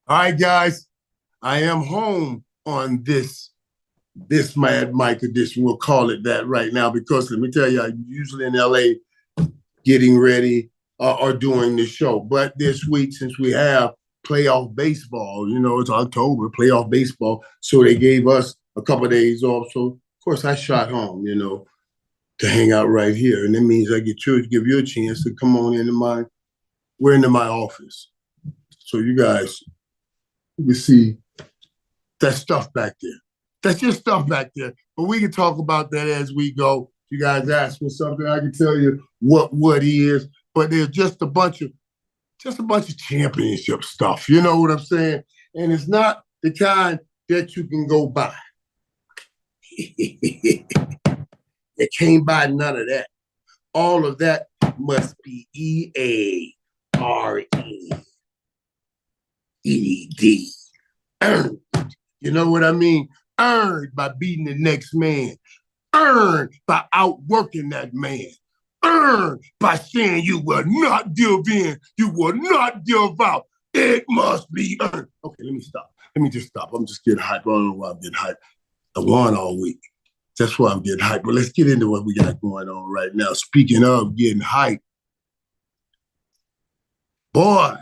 All right, guys, I am home on this Mad Mike edition. We'll call it that right now because let me tell you, I'm usually in LA getting ready or doing the show. But this week, since we have playoff baseball, it's October, playoff baseball, so they gave us a couple of days off. So of course, I shot home, to hang out right here, and that means I get you to give you a chance to come on into my office. So you guys, you can see that stuff back there. That's just stuff back there. But we can talk about that as we go. If you guys ask me something, I can tell you what is. But there's just a bunch of championship stuff. You know what I'm saying? And it's not the kind that you can go by. It can't buy none of that. All of that must be EARED. Earned. You know what I mean? Earned by beating the next man. Earned by outworking that man. Earned by saying you will not give in. You will not give out. It must be earned. Okay, let me stop. Let me just stop. I'm just getting hyped. I don't know why I'm getting hyped. I won all week. That's why I'm getting hyped. But let's get into what we got going on right now. Speaking of getting hyped, boy,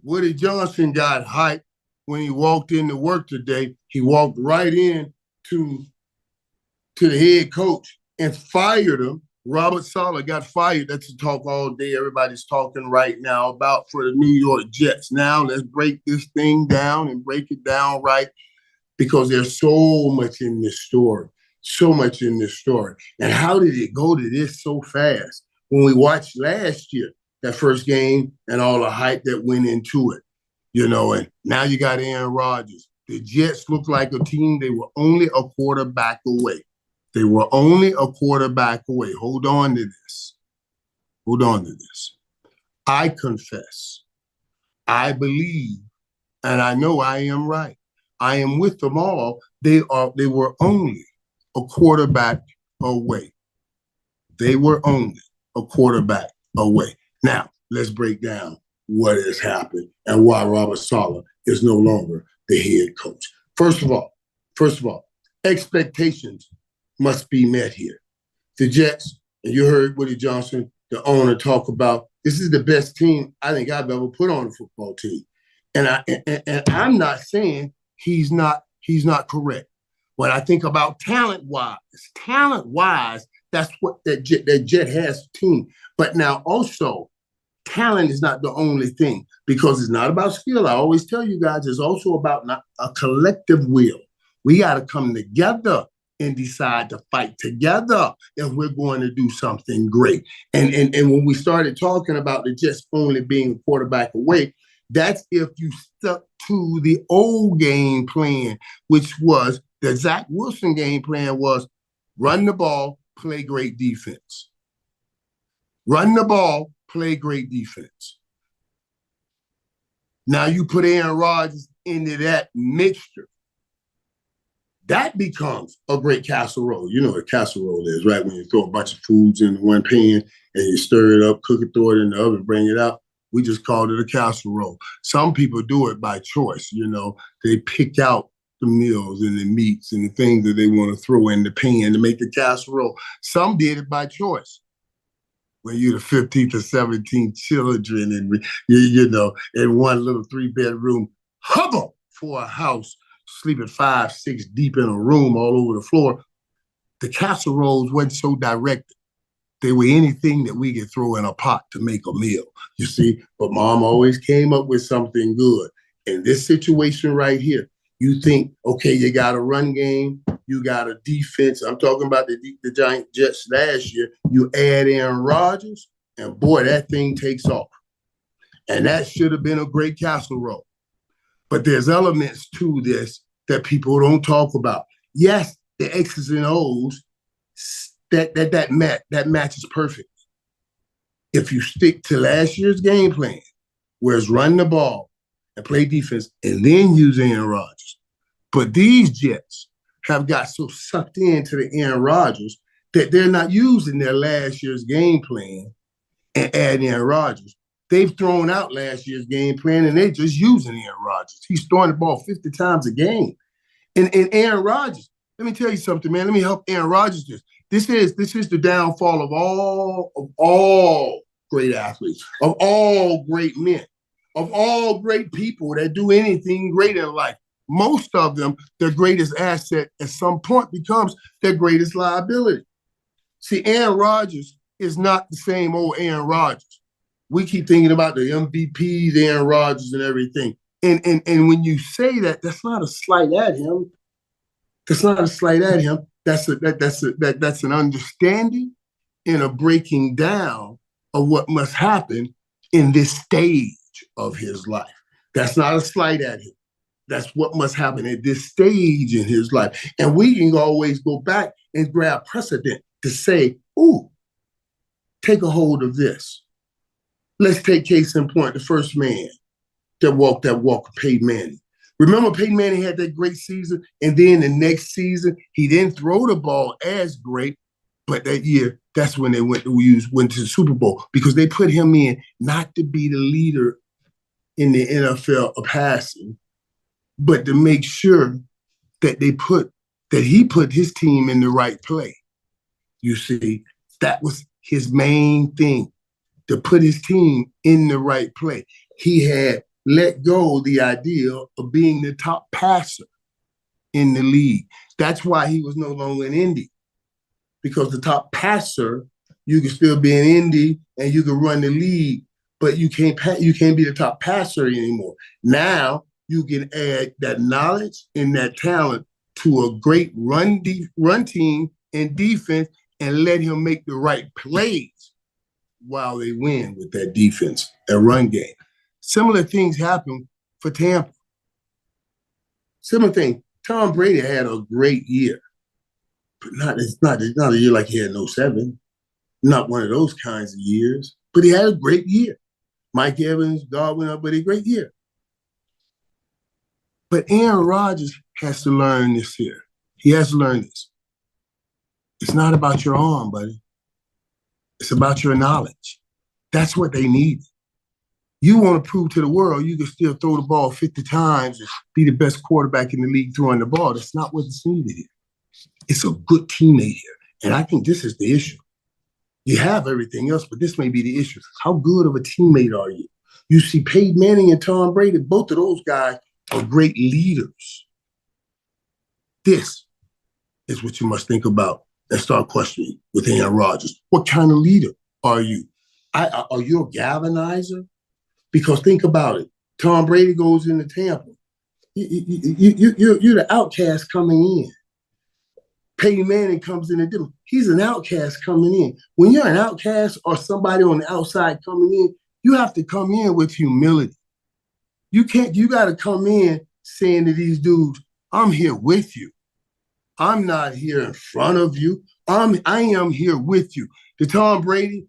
Woody Johnson got hyped when he walked into work today. He walked right in to the head coach and fired him. Robert Saleh got fired. That's the talk all day. Everybody's talking right now about for the New York Jets. Now let's break this thing down and break it down right because there's so much in this story. So much in this story. And how did it go to this so fast? When we watched last year, that first game and all the hype that went into it, and now you got Aaron Rodgers. The Jets look like a team. They were only a quarterback away. Hold on to this. I confess, I believe, and I know I am right. I am with them all. They were only a quarterback away. Now, let's break down what has happened and why Robert Saleh is no longer the head coach. First of all, expectations must be met here. The Jets, and you heard Woody Johnson, the owner, talk about this is the best team I think I've ever put on a football team. And I'm not saying he's not correct. When I think about talent-wise, that's what that Jet has a team. But now also, talent is not the only thing because it's not about skill. I always tell you guys, it's also about a collective will. We got to come together and decide to fight together if we're going to do something great. And when we started talking about the Jets only being a quarterback away, that's if you stuck to the old game plan, which was the Zach Wilson game plan was run the ball, play great defense. Run the ball, play great defense. Now you put Aaron Rodgers into that mixture. That becomes a great casserole. You know what a casserole is, right? When you throw a bunch of foods in one pan and you stir it up, cook it, throw it in the oven, bring it out. We just called it a casserole. Some people do it by choice. They pick out the meals and the meats and the things that they want to throw in the pan to make the casserole. Some did it by choice. When you're the 15th or 17th children and, in one little 3-bedroom hovel for a house, sleeping 5, 6 deep in a room all over the floor, the casseroles weren't so directed. They were anything that we could throw in a pot to make a meal, you see? But Mom always came up with something good. In this situation right here, you think, okay, you got a run game, you got a defense. I'm talking about the Giant Jets last year. You add Aaron Rodgers, and boy, that thing takes off. And that should have been a great casserole. But there's elements to this that people don't talk about. Yes, the X's and O's, that matches perfect. If you stick to last year's game plan, where it's run the ball and play defense and then use Aaron Rodgers. But these Jets have got so sucked into the Aaron Rodgers that they're not using their last year's game plan and adding Aaron Rodgers. They've thrown out last year's game plan, and they're just using Aaron Rodgers. He's throwing the ball 50 times a game. And Aaron Rodgers, let me tell you something, man. Let me help Aaron Rodgers this. This is the downfall of all great athletes, of all great men, of all great people that do anything great in life. Most of them, their greatest asset at some point becomes their greatest liability. See, Aaron Rodgers is not the same old Aaron Rodgers. We keep thinking about the MVPs, Aaron Rodgers, and everything. And when you say that, that's not a slight at him. That's not a slight at him. That's an understanding and a breaking down of what must happen in this stage of his life. That's not a slight at him. That's what must happen at this stage in his life. And we can always go back and grab precedent to say, ooh, take a hold of this. Let's take case in point, the first man that walk, Peyton Manning. Remember, Peyton Manning had that great season, and then the next season, he didn't throw the ball as great, but that year, that's when they went to the Super Bowl, because they put him in not to be the leader in the NFL of passing, but to make sure that he put his team in the right play. You see, that was his main thing, to put his team in the right play. He had let go the idea of being the top passer in the league. That's why he was no longer in Indy, because the top passer, you can still be in Indy and you can run the league, but you can't be the top passer anymore. Now you can add that knowledge and that talent to a great run team and defense and let him make the right plays while they win with that defense and run game. Similar things happen for Tampa. Similar thing. Tom Brady had a great year, but it's not a year like he had in 07. Not one of those kinds of years, but he had a great year. Mike Evans, Godwin, but a great year. But Aaron Rodgers has to learn this here. He has to learn this. It's not about your arm, buddy. It's about your knowledge. That's what they need. You want to prove to the world you can still throw the ball 50 times and be the best quarterback in the league throwing the ball. That's not what's needed here. It's a good teammate here. And I think this is the issue. You have everything else, but this may be the issue. How good of a teammate are you? You see Peyton Manning and Tom Brady, both of those guys are great leaders. This is what you must think about and start questioning with Aaron Rodgers. What kind of leader are you? Are you a galvanizer? Because think about it. Tom Brady goes into Tampa. You're the outcast coming in. Peyton Manning comes in and do. He's an outcast coming in. When you're an outcast or somebody on the outside coming in, you have to come in with humility. You got to come in saying to these dudes, I'm here with you. I'm not here in front of you. I am here with you. Tom Brady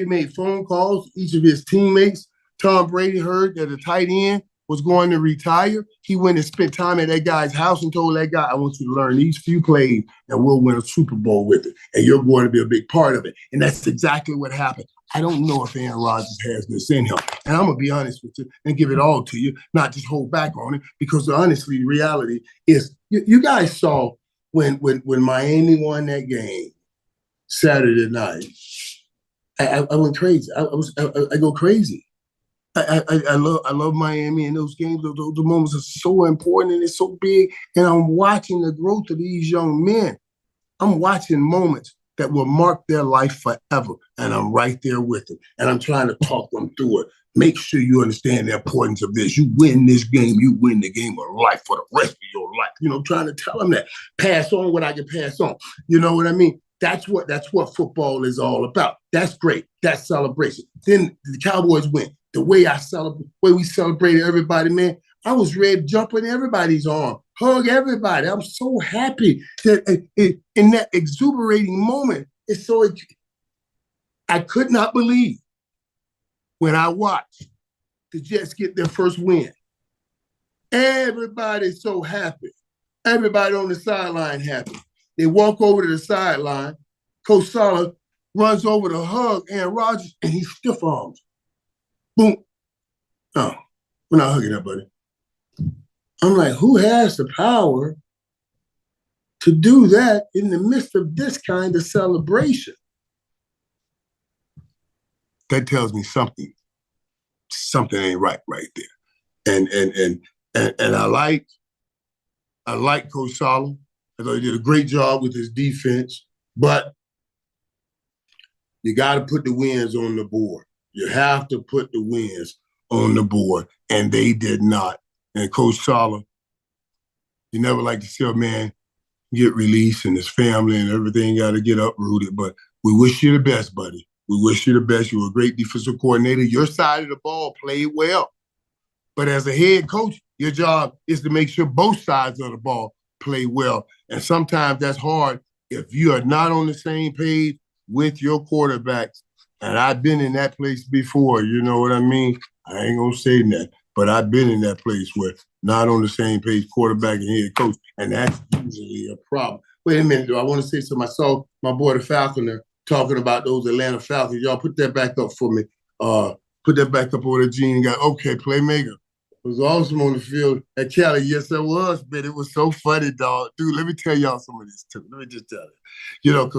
made phone calls to each of his teammates. Tom Brady heard that a tight end was going to retire. He went and spent time at that guy's house and told that guy, I want you to learn these few plays and we'll win a Super Bowl with it. And you're going to be a big part of it. And that's exactly what happened. I don't know if Aaron Rodgers has this in him. And I'm going to be honest with you and give it all to you, not just hold back on it, because honestly, the reality is you guys saw when Miami won that game Saturday night, I went crazy. I go crazy. I love Miami, and those games, those moments are so important and it's so big. And I'm watching the growth of these young men. I'm watching moments that will mark their life forever, and I'm right there with them. And I'm trying to talk them through it. Make sure you understand the importance of this. You win this game, you win the game of life for the rest of your life. You know, trying to tell them that. Pass on what I can pass on. You know what I mean? That's what football is all about. That's great. That's celebration. Then the Cowboys win. The way we celebrated everybody, man, I was ready to jump in everybody's arm, hug everybody. I'm so happy that in that exuberating moment, I could not believe when I watched the Jets get their first win. Everybody's so happy. Everybody on the sideline happy. They walk over to the sideline. Coach Saleh runs over to hug Aaron Rodgers, and he stiff arms. Boom. Oh, we're not hugging that, buddy. I'm like, who has the power to do that in the midst of this kind of celebration? That tells me something ain't right there. And I like Coach Solomon. I thought he did a great job with his defense, but you got to put the wins on the board. You have to put the wins on the board, and they did not. And Coach Solomon, you never like to see a man get released and his family and everything got to get uprooted, but we wish you the best, buddy. We wish you the best. You were a great defensive coordinator. Your side of the ball played well. But as a head coach, your job is to make sure both sides of the ball play well. And sometimes that's hard if you are not on the same page with your quarterbacks. And I've been in that place before, you know what I mean? I ain't going to say that, but I've been in that place where not on the same page, quarterback and head coach, and that's usually a problem. Wait a minute, though. I want to say something. I saw my boy, the Falconer, talking about those Atlanta Falcons. Y'all put that back up for me. Put that back up over there, Gene. Got okay, playmaker. It was awesome on the field at Cali. Yes, I was, man. It was so funny, dog. Dude, let me tell y'all some of this, too. Let me just tell you. You know,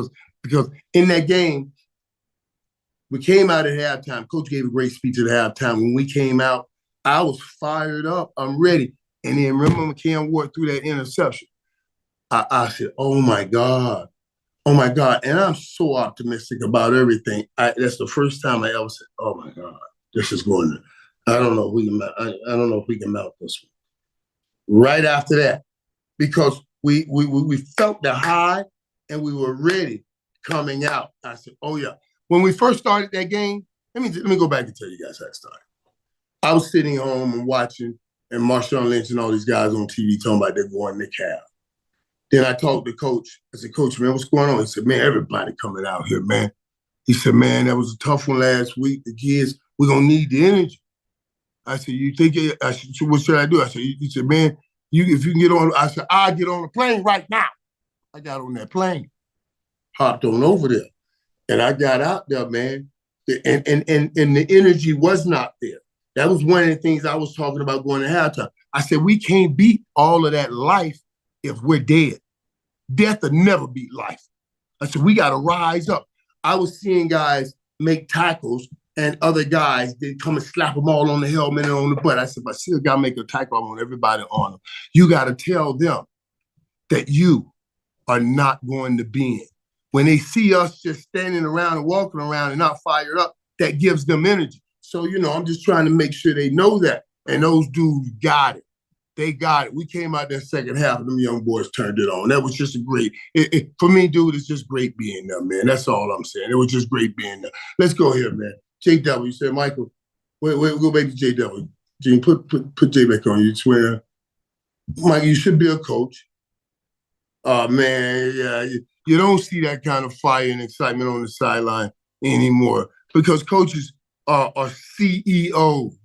because in that game, we came out at halftime. Coach gave a great speech at halftime. When we came out, I was fired up. I'm ready. And then remember when Cam Ward threw that interception? I said, oh, my God. Oh, my God. And I'm so optimistic about everything. That's the first time I ever said, oh, my God, this is going to – I don't know if we can mount this one. Right after that, because we felt the high and we were ready coming out. I said, oh, yeah. When we first started that game, let me go back and tell you guys how it started. I was sitting home and watching, and Marshawn Lynch and all these guys on TV talking about they're going to Cal. Then I talked to Coach. I said, Coach, man, what's going on? He said, man, everybody coming out here, man. He said, man, that was a tough one last week. The kids, we're going to need the energy. I said, you think it? I said, so what should I do? I said, he said, man, if you can get on, I said, I'll get on the plane right now. I got on that plane, hopped on over there. And I got out there, man, and the energy was not there. That was one of the things I was talking about going to halftime. I said, we can't beat all of that life if we're dead. Death will never beat life. I said, we got to rise up. I was seeing guys make tackles and other guys, they come and slap them all on the helmet and on the butt. I said, but I still got to make a tackle. I want everybody on them. You got to tell them that you are not going to bend. When they see us just standing around and walking around and not fired up, that gives them energy. So, you know, I'm just trying to make sure they know that. And those dudes got it. They got it. We came out that second half and them young boys turned it on. That was just a great, for me, dude, it's just great being there, man. That's all I'm saying. It was just great being there. Let's go here, man. JW, you said, Michael, wait, go back to JW. Gene, put J back on. You swear. Mike, you should be a coach. Oh, man, yeah. You don't see that kind of fire and excitement on the sideline anymore because coaches are CEOs,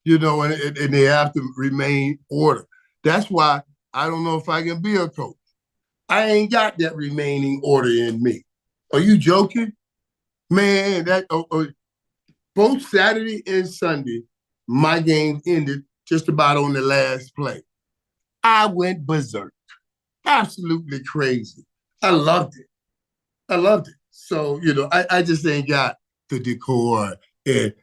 you know, and they have to remain order. That's why I don't know if I can be a coach. I ain't got that remaining order in me. Are you joking? Man, both Saturday and Sunday, my game ended just about on the last play. I went berserk. Absolutely crazy. I loved it. So, you know, I just ain't got the decor and,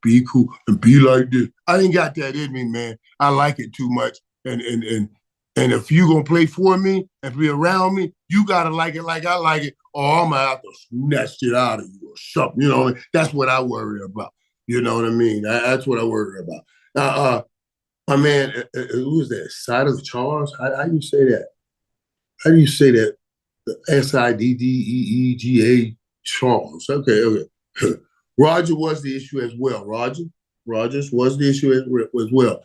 be cool and be like this. I ain't got that in me, man. I like it too much. And if you going to play for me and be around me, you got to like it like I like it, or I'm going to have to snatch it out of you or something. You know, that's what I worry about. You know what I mean? That's what I worry about. My man, who was that? Side of Charles? How do you say that? How do you say that? Siddeega Charles. Okay. Roger was the issue as well. Rogers was the issue as well.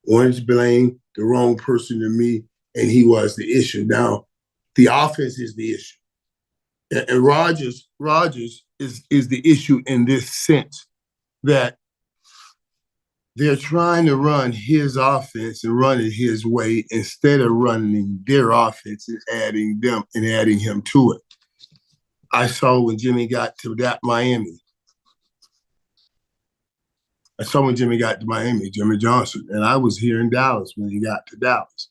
Wanted to blame the wrong person to me, and he was the issue. Now, the offense is the issue. And Rogers is the issue in this sense that they're trying to run his offense and run it his way instead of running their offense and adding him to it. I saw when Jimmy got to that Miami. I saw when Jimmy got to Miami, Jimmy Johnson, and I was here in Dallas when he got to Dallas.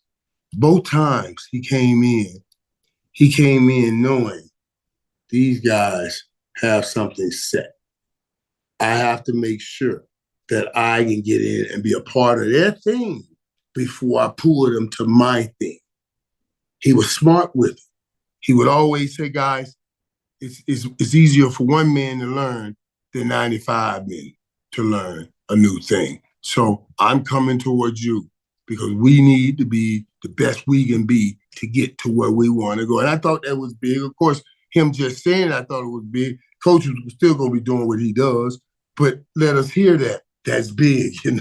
Both times he came in knowing these guys have something set. I have to make sure that I can get in and be a part of their thing before I pull them to my thing. He was smart with it. He would always say, guys, it's easier for one man to learn than 95 men to learn a new thing. So I'm coming towards you because we need to be the best we can be to get to where we want to go. And I thought that was big. Of course, him just saying I thought it was big. Coach was still going to be doing what he does, but let us hear that. That's big, You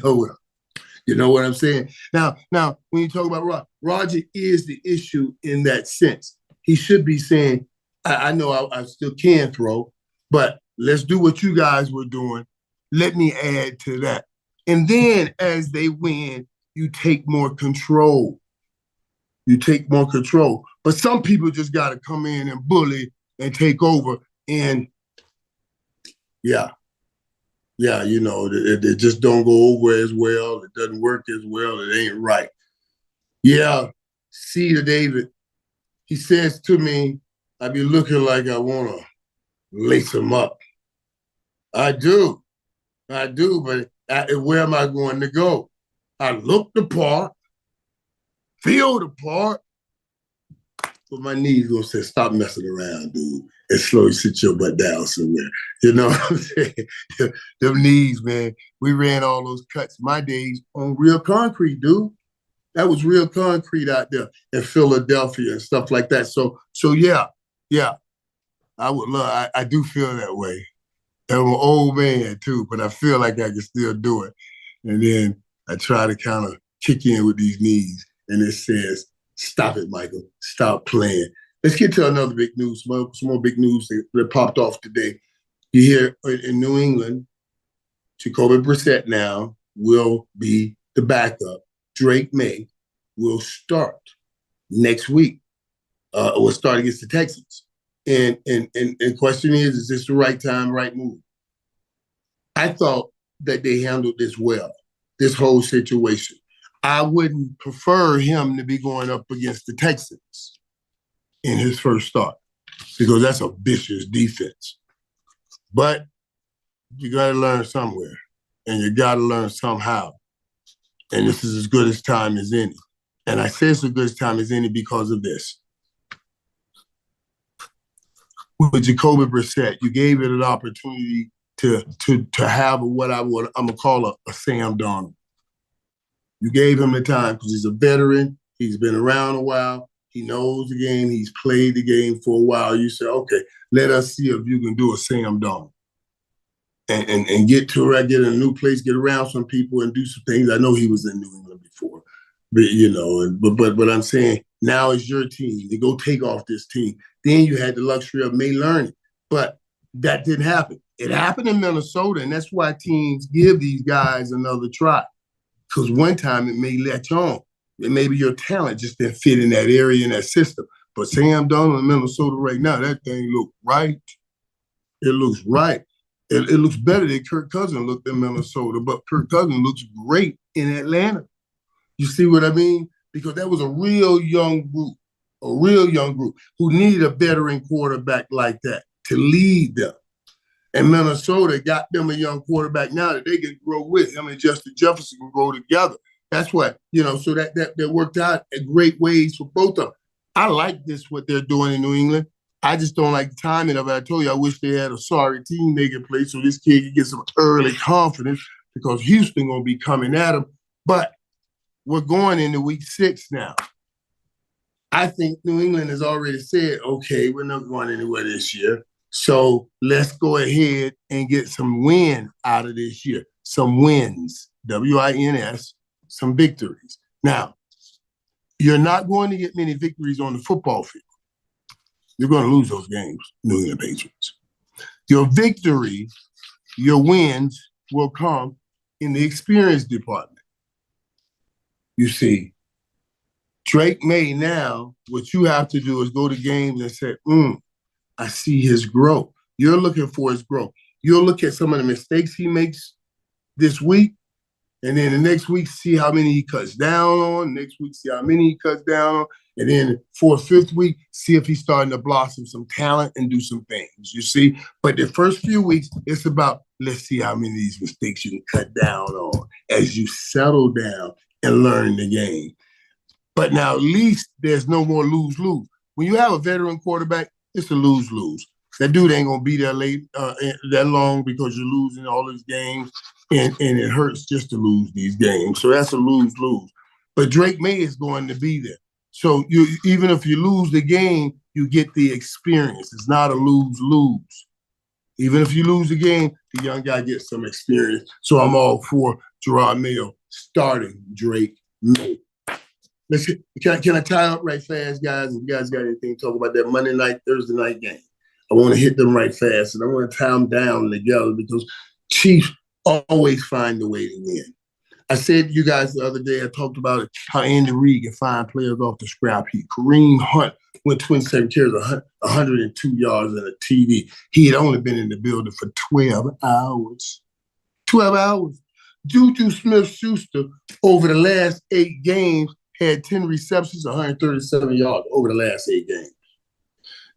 know what I'm saying? Now, when you talk about Roger is the issue in that sense. He should be saying, I know I still can throw, but let's do what you guys were doing. Let me add to that. And then as they win, you take more control. You take more control. But some people just got to come in and bully and take over. And yeah, it just don't go over as well. It doesn't work as well. It ain't right. Yeah, see to David, he says to me, I be looking like I want to lace him up. I do, but where am I going to go? I look the part, feel the part, but my knees gonna say, stop messing around, dude, and slowly sit your butt down somewhere. You know what I'm saying? Them knees, man. We ran all those cuts my days on real concrete, dude. That was real concrete out there in Philadelphia and stuff like that. So yeah. I would love. I do feel that way. I'm an old man too, but I feel like I can still do it. And then I try to kind of kick in with these knees, and it says, "Stop it, Michael. Stop playing." Let's get to another big news. Some more big news that popped off today. You hear in New England, Jacoby Brissett now will be the backup. Drake May will start next week. Will start against the Texans. And question is this the right time, right move? I thought that they handled this well, this whole situation. I wouldn't prefer him to be going up against the Texans in his first start because that's a vicious defense. But you got to learn somewhere, and you got to learn somehow. And this is as good as time as any. And I say it's as good as time as any because of this. With Jacoby Brissett, you gave it an opportunity to have what I'm gonna call a Sam Darnold. You gave him the time because he's a veteran. He's been around a while. He knows the game. He's played the game for a while. You say, okay, let us see if you can do a Sam Darnold and get in a new place, get around some people, and do some things. I know he was in New England before, but I'm saying now it's your team. You go take off this team. Then you had the luxury of May learning, but that didn't happen. It happened in Minnesota, and that's why teams give these guys another try. Because one time it may let you on. And maybe your talent just didn't fit in that area, in that system. But Sam Darnold in Minnesota right now, that thing look right. It looks right. It looks better than Kirk Cousins looked in Minnesota, but Kirk Cousins looks great in Atlanta. You see what I mean? Because that was a real young group who needed a veteran quarterback like that to lead them. And Minnesota got them a young quarterback now that they can grow with. Him and Justin Jefferson can grow together. That's what, so that worked out in great ways for both of them. I like this, what they're doing in New England. I just don't like the timing of it. I told you I wish they had a sorry team they could play so this kid could get some early confidence because Houston going to be coming at him. But we're going into week 6 now. I think New England has already said, okay, we're not going anywhere this year. So let's go ahead and get some win out of this year. Some wins, W-I-N-S, some victories. Now, you're not going to get many victories on the football field. You're going to lose those games, New England Patriots. Your victory, your wins will come in the experience department. You see, Drake May now, what you have to do is go to games and say, I see his growth. You're looking for his growth. You'll look at some of the mistakes he makes this week, and then the next week, see how many he cuts down on. Next week, see how many he cuts down on. And then for a fifth week, see if he's starting to blossom some talent and do some things, you see? But the first few weeks, it's about, let's see how many of these mistakes you can cut down on as you settle down and learn the game. But now at least there's no more lose-lose. When you have a veteran quarterback, it's a lose-lose. That dude ain't going to be there that long because you're losing all these games, and it hurts just to lose these games. So that's a lose-lose. But Drake May is going to be there. So even if you lose the game, you get the experience. It's not a lose-lose. Even if you lose the game, the young guy gets some experience. So I'm all for Gerard Mayo starting Drake May. Can I tie up right fast, guys? If you guys got anything to talk about that Monday night, Thursday night game, I want to hit them right fast, and I want to tie them down together because Chiefs always find a way to win. I said to you guys the other day, I talked about it, how Andy Reid can find players off the scrap heap. Kareem Hunt went 27 carries, 102 yards and a TD. He had only been in the building for 12 hours. 12 hours. Juju Smith-Schuster, over the last 8 games, had 10 receptions, 137 yards over the last 8 games.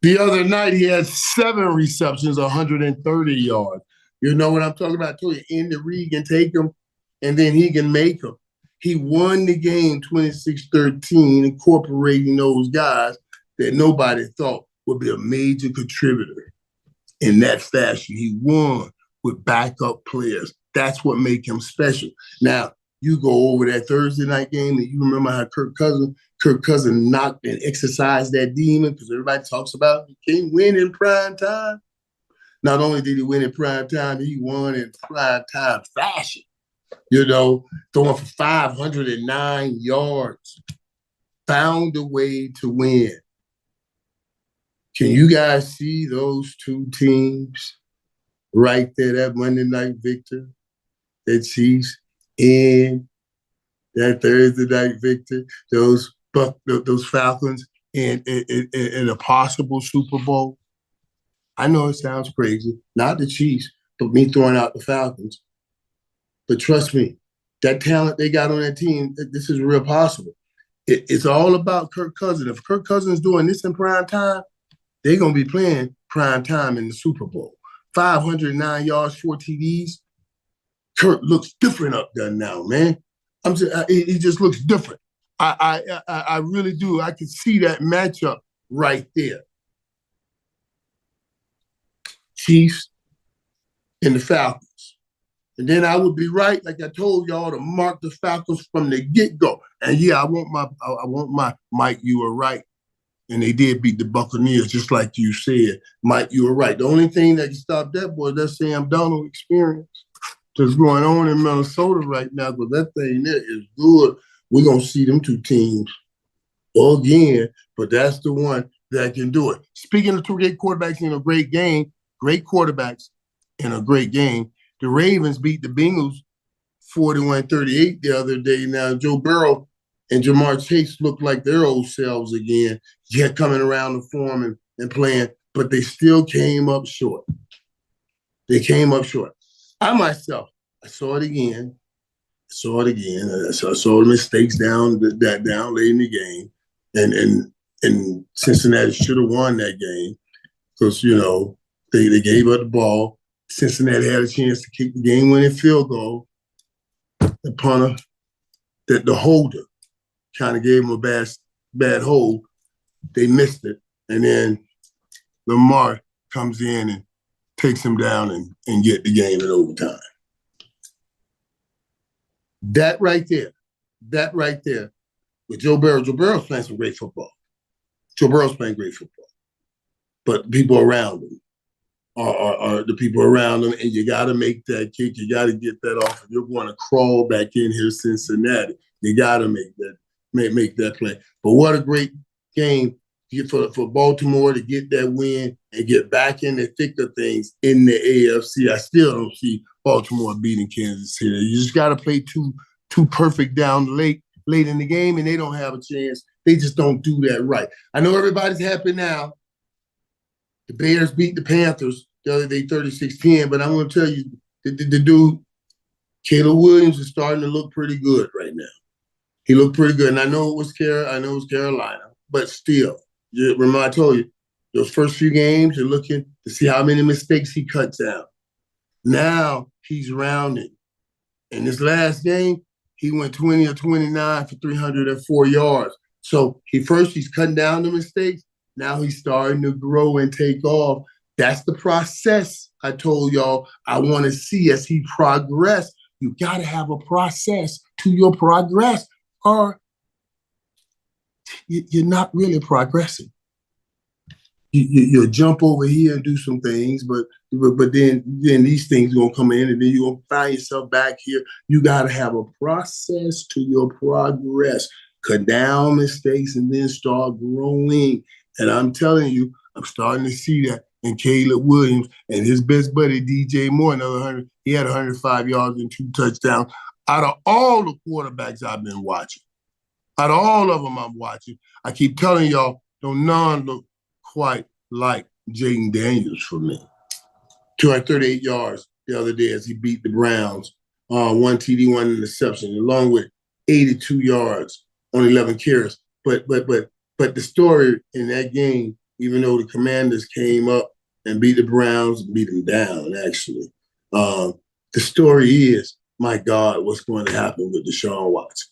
The other night, he had 7 receptions, 130 yards. You know what I'm talking about? I told you, Andy Reid can take them, and then he can make them. He won the game 26-13, incorporating those guys that nobody thought would be a major contributor in that fashion. He won with backup players. That's what made him special. Now, you go over that Thursday night game, and you remember how Kirk Cousins knocked and exercised that demon, because everybody talks about he can't win in prime time. Not only did he win in prime time, he won in prime time fashion. You know, throwing for 509 yards. Found a way to win. Can you guys see those two teams right there, that Monday night victor, that Chiefs, and that Thursday night victor, those Falcons in a possible Super Bowl? I know it sounds crazy, not the Chiefs, but me throwing out the Falcons. But trust me, that talent they got on that team, this is real possible. It's all about Kirk Cousins. If Kirk Cousins is doing this in prime time, they're going to be playing prime time in the Super Bowl. 509 yards, 4 TDs. Kirk looks different up there now, man. He just looks different. I really do. I can see that matchup right there. Chiefs and the Falcons. And then I would be right, like I told y'all, to mark the Falcons from the get-go. And yeah, I want my Mike, you were right. And they did beat the Buccaneers, just like you said. Mike, you were right. The only thing that can stop that, boy, that's Sam Darnold experience that's going on in Minnesota right now, because that thing there is good. We're going to see them two teams again, but that's the one that can do it. Speaking of 2 great quarterbacks in a great game, great quarterbacks in a great game, the Ravens beat the Bengals 41-38 the other day. Now, Joe Burrow and Jamar Chase look like their old selves again, yet coming around the form and playing, but they still came up short. They came up short. I myself, I saw it again. I saw the mistakes down late in the game. And Cincinnati should have won that game because, you know, they gave up the ball. Cincinnati had a chance to kick the game-winning field goal. The punter, the holder, kind of gave them a bad hold. They missed it. And then Lamar comes in and takes him down and get the game in overtime. That right there, with Joe Burrow's playing some great football. Joe Burrow's playing great football. But people around him are the people around him, and you got to make that kick. You got to get that off. If you're going to crawl back in here, Cincinnati, you got to make that play. But what a great game for Baltimore to get that win and get back in the thick of things in the AFC. I still don't see Baltimore beating Kansas City. You just got to play too perfect down late in the game, and they don't have a chance. They just don't do that right. I know everybody's happy now. The Bears beat the Panthers the other day 36-10, but I'm going to tell you, the dude Caleb Williams is starting to look pretty good right now. He looked pretty good, and I know it was Carolina, but still, remember I told you those first few games, you're looking to see how many mistakes he cut down. Now he's rounding. In this last game, he went 20 or 29 for 304 yards. So he's cutting down the mistakes. Now he's starting to grow and take off. That's the process I told y'all I want to see as he progress. You got to have a process to your progress, or you're not really progressing. You'll jump over here and do some things, but then these things are gonna come in, and then you're gonna find yourself back here. You gotta have a process to your progress. Cut down mistakes and then start growing. And I'm telling you, I'm starting to see that in Caleb Williams and his best buddy DJ Moore. Another 100. He had 105 yards and 2 touchdowns. Out of all the quarterbacks I've been watching, out of all of them I'm watching, I keep telling y'all, don't none look quite like Jaden Daniels for me. 238 yards the other day as he beat the Browns. 1 TD, 1 interception, along with 82 yards on 11 carries. But the story in that game, even though the Commanders came up and beat the Browns, beat them down, actually. The story is, my God, what's going to happen with DeShaun Watson?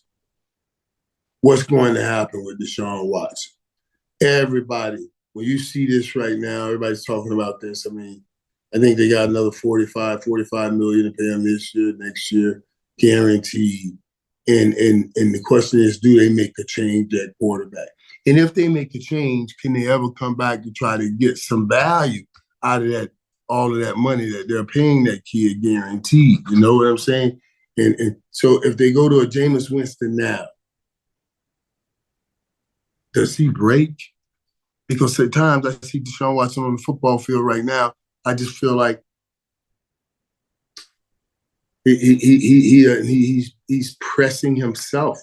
What's going to happen with DeShaun Watson? Everybody, when you see this right now, everybody's talking about this. I mean, I think they got another 45 million to pay him this year, next year, guaranteed. And the question is, do they make a change at quarterback? And if they make a change, can they ever come back and try to get some value out of that, all of that money that they're paying that kid guaranteed? You know what I'm saying? And so if they go to a Jameis Winston now, does he break? Because at times I see DeShaun Watson on the football field right now, I just feel like he's pressing himself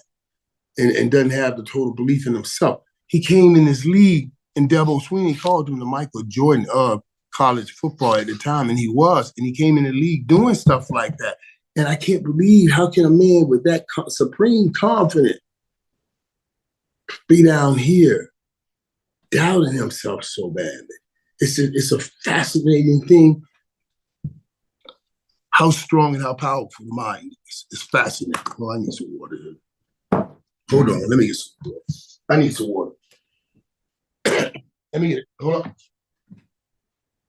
and doesn't have the total belief in himself. He came in this league, and Dabo Swinney called him the Michael Jordan of college football at the time, and he was. And he came in the league doing stuff like that. And I can't believe, how can a man with that supreme confidence be down here doubting himself so badly? It's a fascinating thing how strong and how powerful the mind is. It's fascinating. Oh, I need some water here. Hold on, let me get some water. I need some water. Let me get it. Hold on.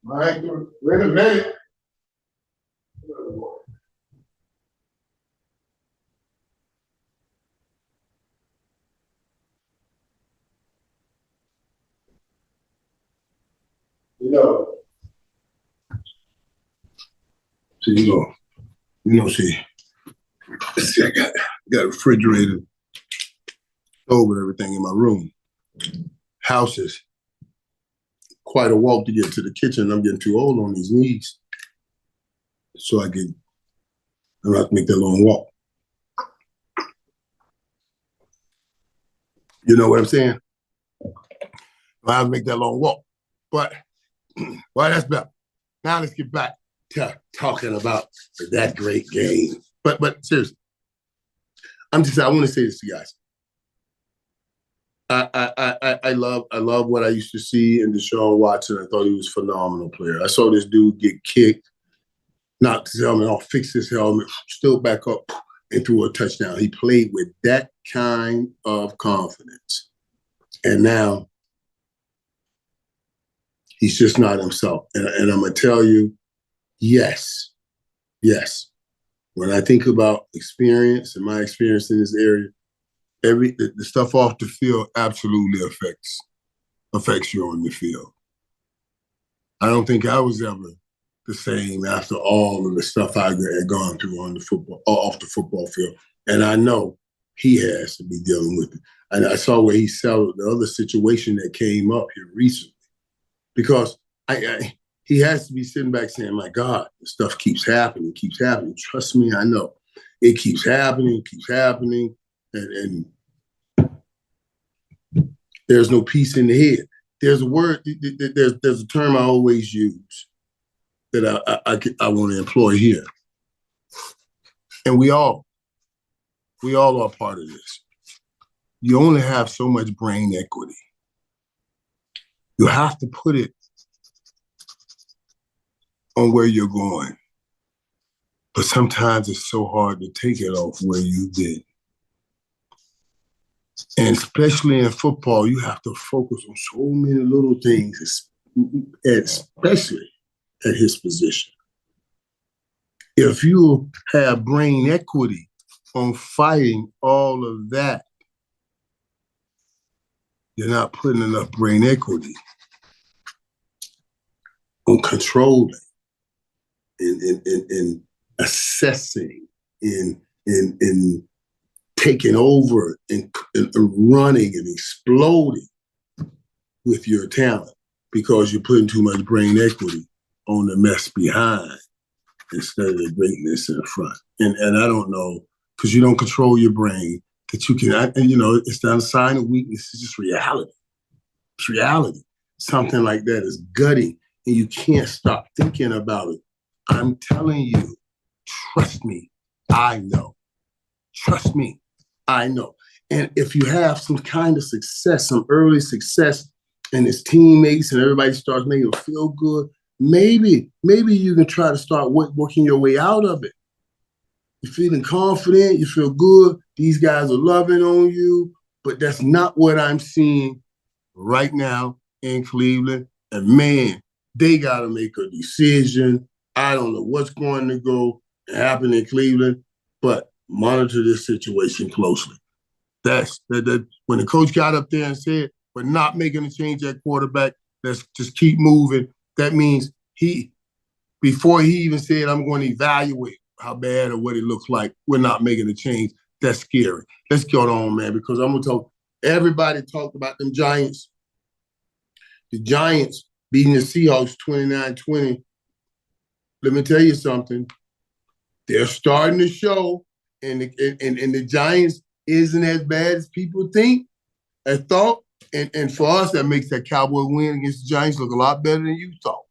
All right, wait a minute. See, I got a refrigerator, stove and everything in my room. House is quite a walk to get to the kitchen. I'm getting too old on these knees. So I don't have to make that long walk. You know what I'm saying? I have to make that long walk. But, well, that's better. Now let's get back to talking about that great game. But seriously, I want to say this to you guys. I love what I used to see in DeShaun Watson. I thought he was a phenomenal player. I saw this dude get kicked, knocked his helmet off, fixed his helmet, stood back up, and threw a touchdown. He played with that kind of confidence. And now he's just not himself. And I'm going to tell you, yes. When I think about experience and my experience in this area, the stuff off the field absolutely affects you on the field. I don't think I was ever the same after all of the stuff I had gone through off the football field. And I know he has to be dealing with it. And I saw where he settled the other situation that came up here recently. Because he has to be sitting back saying, my God, this stuff keeps happening. Trust me, I know. It keeps happening. And there's no peace in the head. There's a word, there's a term I always use that I want to employ here. And we all are part of this. You only have so much brain equity. You have to put it on where you're going. But sometimes it's so hard to take it off where you've been. And especially in football, you have to focus on so many little things, especially at his position. If you have brain equity on fighting all of that, you're not putting enough brain equity on controlling and assessing in taking over and running and exploding with your talent because you're putting too much brain equity on the mess behind instead of the greatness in front. And I don't know, because you don't control your brain, that you can, and it's not a sign of weakness, it's just reality. It's reality. Something like that is gutting, and you can't stop thinking about it. I'm telling you, trust me, I know. Trust me, I know. And if you have some kind of success, some early success, and his teammates and everybody starts making him feel good, maybe you can try to start working your way out of it. You're feeling confident, you feel good, these guys are loving on you, but that's not what I'm seeing right now in Cleveland. And man, they got to make a decision. I don't know what's going to go happen in Cleveland, but monitor this situation closely. That's when the coach got up there and said, we're not making a change at quarterback, let's just keep moving. That means before he even said, I'm going to evaluate how bad or what it looks like, we're not making a change. That's scary. Let's go on, man, because I'm going to talk. Everybody talked about them Giants. The Giants beating the Seahawks 29-20. Let me tell you something. They're starting to show, and the Giants isn't as bad as people think, as thought. And for us, that makes that Cowboy win against the Giants look a lot better than you thought.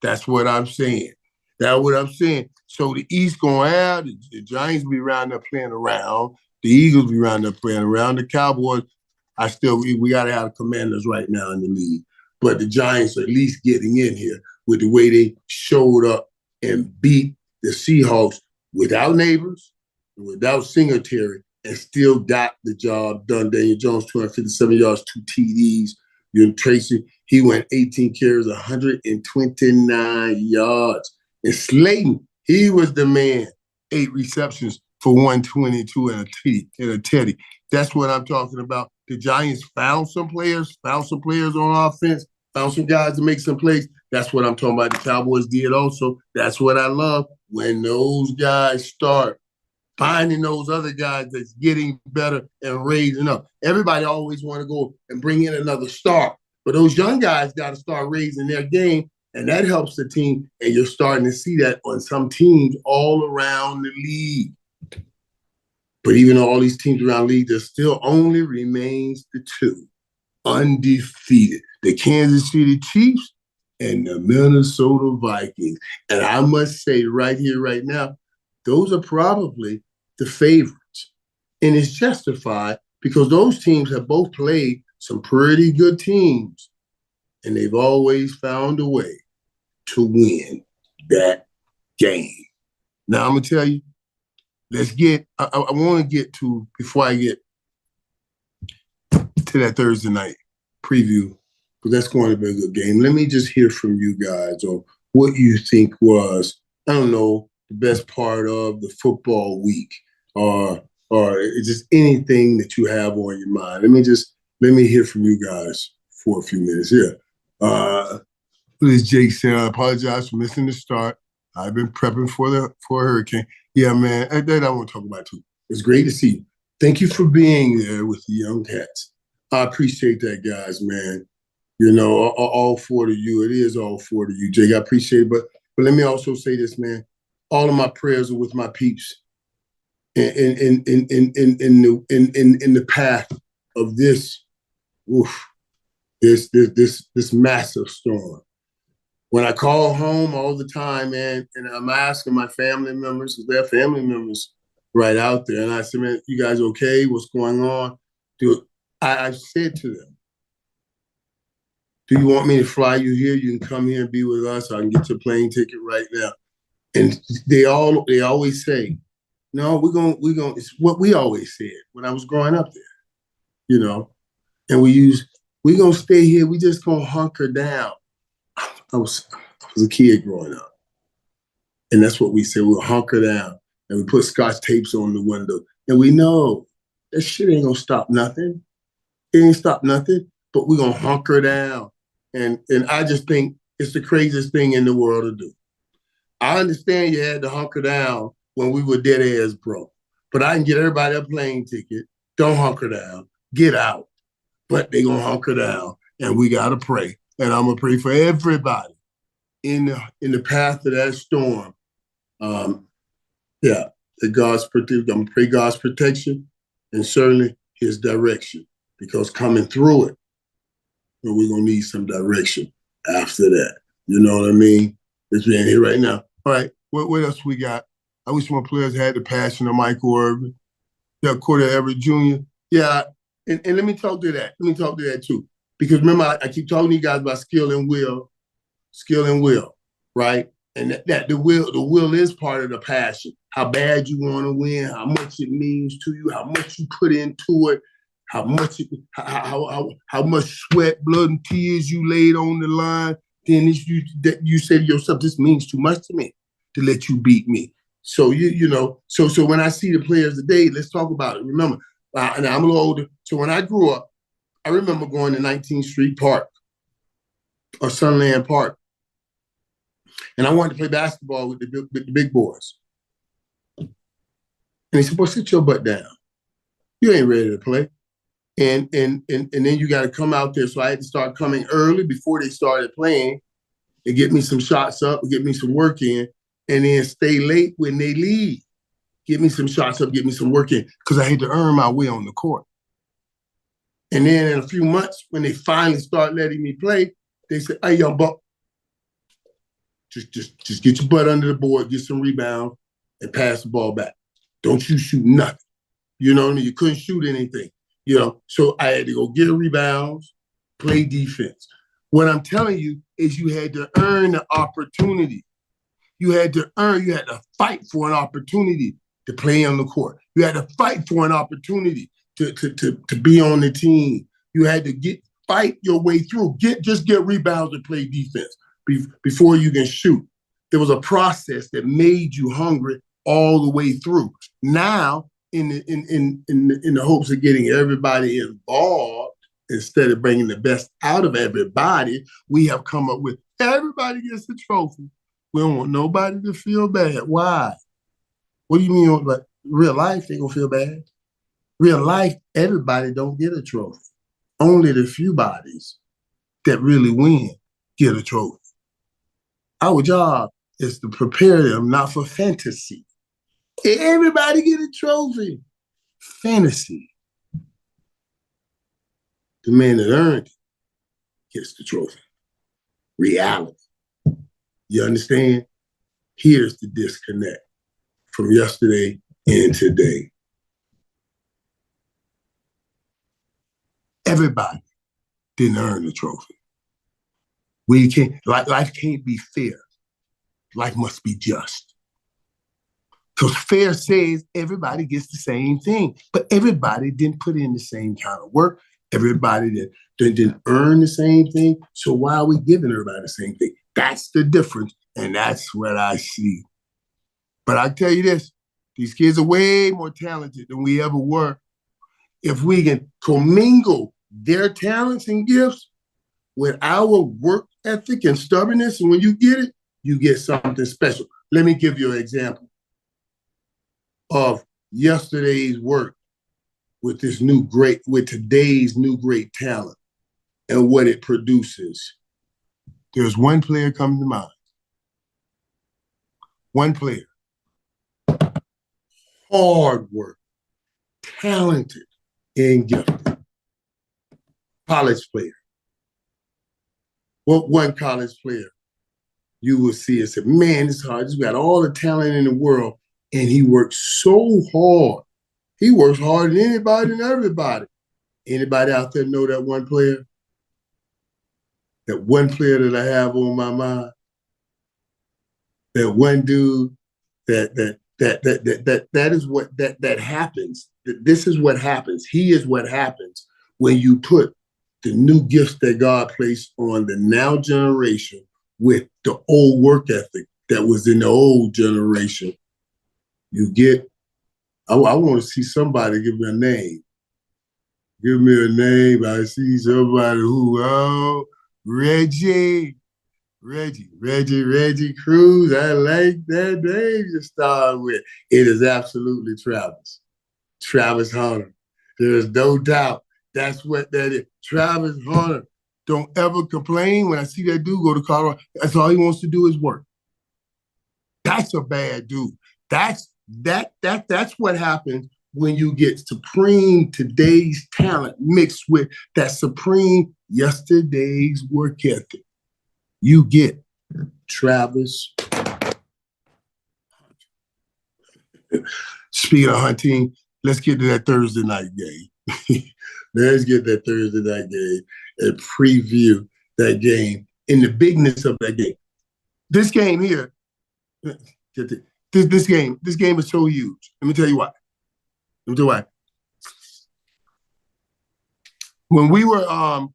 That's what I'm saying. That's what I'm saying. So the East going out, the Giants be around there playing around. The Eagles be around there playing around. The Cowboys, we got to have Commanders right now in the league. But the Giants are at least getting in here with the way they showed up and beat the Seahawks without Neighbors, without Singletary, and still got the job done. Daniel Jones, 257 yards, 2 TDs. Tracy, he went 18 carries, 129 yards. And Slayton, he was the man, 8 receptions for 122 and a teddy. That's what I'm talking about. The Giants found some players on offense, found some guys to make some plays. That's what I'm talking about. The Cowboys did also. That's what I love. When those guys start finding those other guys that's getting better and raising up. Everybody always want to go and bring in another star. But those young guys got to start raising their game, and that helps the team. And you're starting to see that on some teams all around the league. But even though all these teams around the league, there still only remains the 2 undefeated. The Kansas City Chiefs and the Minnesota Vikings. And I must say right here, right now, those are probably the favorites. And it's justified because those teams have both played some pretty good teams, and they've always found a way to win that game. Now, I'm going to tell you, I want to get to, before I get to that Thursday night preview, because that's going to be a good game. Let me just hear from you guys on what you think was, I don't know, the best part of the football week, or just anything that you have on your mind. Let me hear from you guys for a few minutes here. This is Jake saying, I apologize for missing the start. I've been prepping for a hurricane. Yeah, man, that I want to talk about too. It's great to see you. Thank you for being there with the young cats. I appreciate that, guys, man. All 4 of you. It is all 4 of you, Jake. I appreciate it. But let me also say this, man. All of my prayers are with my peeps in the path of this massive storm. When I call home all the time, man, and I'm asking my family members, because they're family members, right out there. And I said, man, you guys okay? What's going on? I said to them, do you want me to fly you here? You can come here and be with us. I can get your plane ticket right now. And they always say, no, we're gonna, it's what we always said when I was growing up there, you know. And we're gonna stay here, we just gonna hunker down. I was a kid growing up. And that's what we said, we'll hunker down. And we put scotch tapes on the window. And we know that shit ain't gonna stop nothing. It ain't stop nothing, but we're gonna hunker down. And I just think it's the craziest thing in the world to do. I understand you had to hunker down when we were dead ass broke, but I can get everybody a plane ticket. Don't hunker down, get out. But they gonna hunker down, and we gotta pray. And I'm gonna pray for everybody in the path of that storm. Yeah, that God's protect. I'm gonna pray God's protection and certainly His direction, because coming through it, we're gonna need some direction after that. You know what I mean? It's being here right now. All right, what else we got? I wish more players had the passion of Michael Irvin. Yeah, Cordell Everett Jr. Yeah, and let me talk to that. Let me talk to that too. Because remember, I keep talking to you guys about skill and will, right? And that the will is part of the passion. How bad you want to win, how much it means to you, how much you put into it, how much sweat, blood, and tears you laid on the line. Then you say to yourself, this means too much to me to let you beat me. So so when I see the players today, let's talk about it. Remember, and I'm a little older. So when I grew up, I remember going to 19th Street Park or Sunland Park, and I wanted to play basketball with the big boys. And they said, "Boy, sit your butt down. You ain't ready to play." And then you got to come out there. So I had to start coming early before they started playing and get me some shots up, get me some work in, and then stay late when they leave. Get me some shots up, get me some work in, because I had to earn my way on the court. And then in a few months, when they finally start letting me play, they said, "Hey, young buck, just get your butt under the board, get some rebounds, and pass the ball back. Don't you shoot nothing." You know what I mean? You couldn't shoot anything. So I had to go get rebounds, play defense. What I'm telling you is you had to earn the opportunity. You had to fight for an opportunity to play on the court. You had to fight for an opportunity to be on the team. You had to fight your way through. Just get rebounds and play defense before you can shoot. There was a process that made you hungry all the way through. Now, in the hopes of getting everybody involved, instead of bringing the best out of everybody, we have come up with everybody gets a trophy. We don't want nobody to feel bad. Why? What do you mean? Like real life, they gonna feel bad. Real life, everybody don't get a trophy. Only the few bodies that really win get a trophy. Our job is to prepare them not for fantasy. Everybody get a trophy. Fantasy. The man that earned it gets the trophy. Reality. You understand? Here's the disconnect from yesterday and today. Everybody didn't earn the trophy. Life can't be fair. Life must be just. Because fair says everybody gets the same thing, but everybody didn't put in the same kind of work. Everybody didn't earn the same thing. So why are we giving everybody the same thing? That's the difference, and that's what I see. But I tell you this, these kids are way more talented than we ever were. If we can commingle their talents and gifts with our work ethic and stubbornness, and when you get it, you get something special. Let me give you an example of yesterday's work with today's new great talent and what it produces. There's one player coming to mind. One player. Hard work, talented, and gifted. College player. What one college player you will see and say, man, it's hard. You got all the talent in the world, And he works so hard. He works harder than anybody and everybody. Anybody out there know that one player? That one player that I have on my mind? That one dude that is what that happens. This is what happens. He is what happens when you put the new gifts that God placed on the now generation with the old work ethic that was in the old generation. You get, I want to see somebody give me a name. Give me a name. I see somebody who, Reggie Cruz. I like that name to start with. It is absolutely Travis Hunter. There's no doubt. That's what that is. Travis Hunter. Don't ever complain when I see that dude go to Colorado. That's all he wants to do is work. That's a bad dude. That's what happens when you get supreme today's talent mixed with that supreme yesterday's work ethic. You get Travis. Speaking of hunting, let's get to that Thursday night game. Let's get that Thursday night game and preview that game in the bigness of that game. This game here, this game is so huge. Let me tell you why. When we were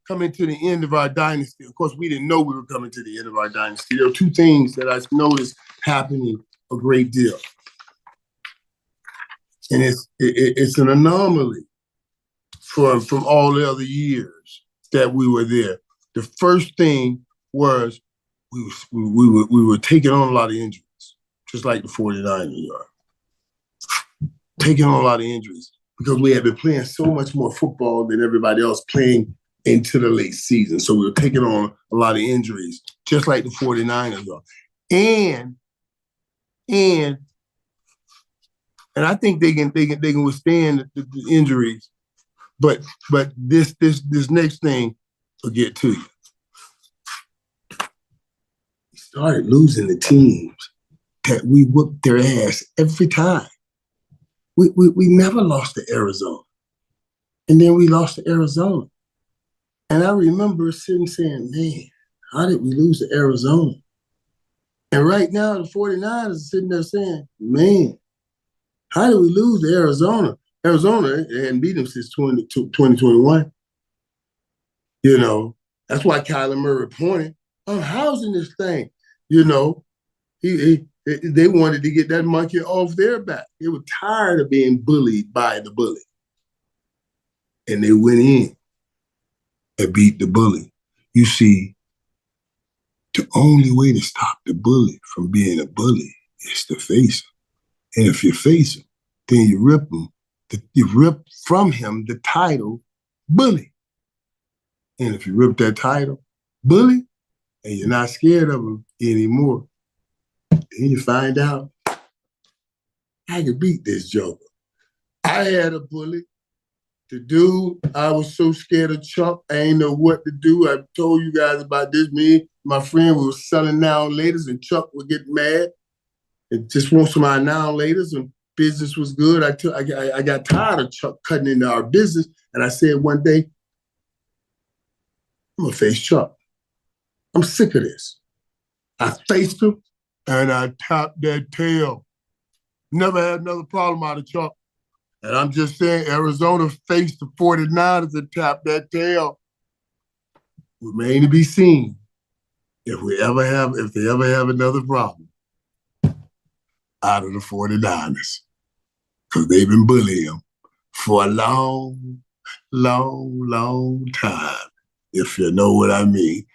coming to the end of our dynasty, of course, we didn't know we were coming to the end of our dynasty. There are two things that I noticed happening a great deal. And it's an anomaly from all the other years that we were there. The first thing was we were taking on a lot of injuries, just like the 49ers are. Taking on a lot of injuries because we had been playing so much more football than everybody else playing into the late season. So we were taking on a lot of injuries, just like the 49ers are. And I think they can withstand the injuries, but this next thing will get to you. We started losing the teams that we whooped their ass every time. We never lost to Arizona, and then we lost to Arizona. And I remember sitting saying, "Man, how did we lose to Arizona?" And right now the 49ers are sitting there saying, "Man, how did we lose to Arizona?" Arizona hadn't beat them since 2021. You know, that's why Kyler Murray pointed, "I'm housing this thing." You know, they wanted to get that monkey off their back. They were tired of being bullied by the bully. And they went in and beat the bully. You see, the only way to stop the bully from being a bully is to face him. And if you face him, then you rip him. You rip from him the title, bully. And if you rip that title, bully, and you're not scared of him anymore, then you find out, I can beat this joker. I had a bully. The dude, I was so scared of Chuck, I ain't know what to do. I told you guys about this. Me, my friend, we were selling now and laters, and Chuck would get mad and just want some of our now and laters, and business was good. I got tired of Chuck cutting into our business, and I said one day, I'm gonna face Chuck. I'm sick of this. I faced him, and I tapped that tail. Never had another problem out of Chuck. And I'm just saying, Arizona faced the 49ers and tapped that tail. Remain to be seen if they ever have another problem out of the 49ers. Because they've been bullying them for a long, long, long time, if you know what I mean.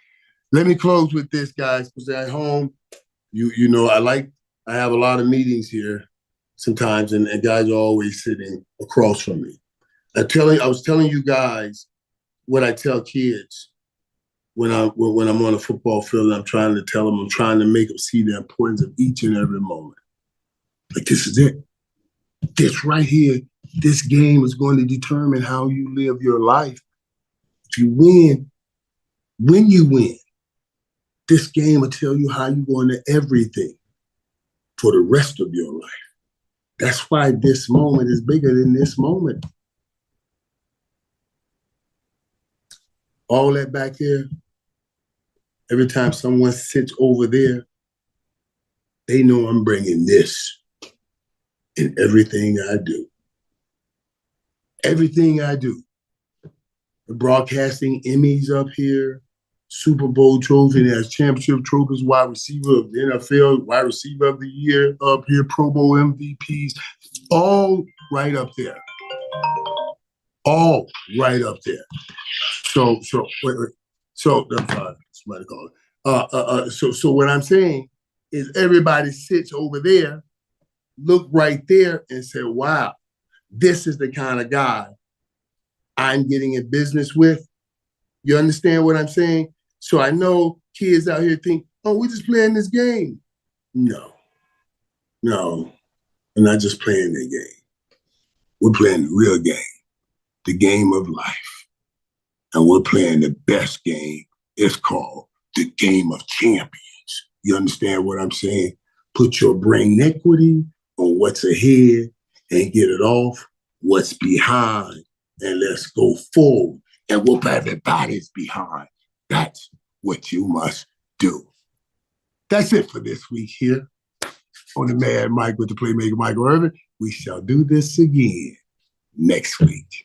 Let me close with this, guys, because at home, you know, I have a lot of meetings here sometimes, and guys are always sitting across from me. I was telling you guys what I tell kids when I'm on a football field, and I'm trying to tell them, I'm trying to make them see the importance of each and every moment. Like, this is it. This right here, this game is going to determine how you live your life. If you win, when you win, this game will tell you how you're going to everything for the rest of your life. That's why this moment is bigger than this moment. All that back there, every time someone sits over there, they know I'm bringing this in everything I do. Everything I do. The broadcasting Emmys up here, Super Bowl trophy, there's championship trophies, wide receiver of the NFL, wide receiver of the year up here, Pro Bowl MVPs, all right up there. All right up there. So wait. So somebody call it. So what I'm saying is everybody sits over there, look right there, and say, "Wow, this is the kind of guy I'm getting in business with." You understand what I'm saying? So I know kids out here think, "Oh, we're just playing this game." No, we're not just playing the game. We're playing the real game, the game of life. And we're playing the best game. It's called the game of champions. You understand what I'm saying? Put your brain equity on what's ahead and get it off what's behind. And let's go forward and whoop everybody's behind. That's what you must do. That's it for this week here on the Mad Mike with the Playmaker Michael Irvin. We shall do this again next week.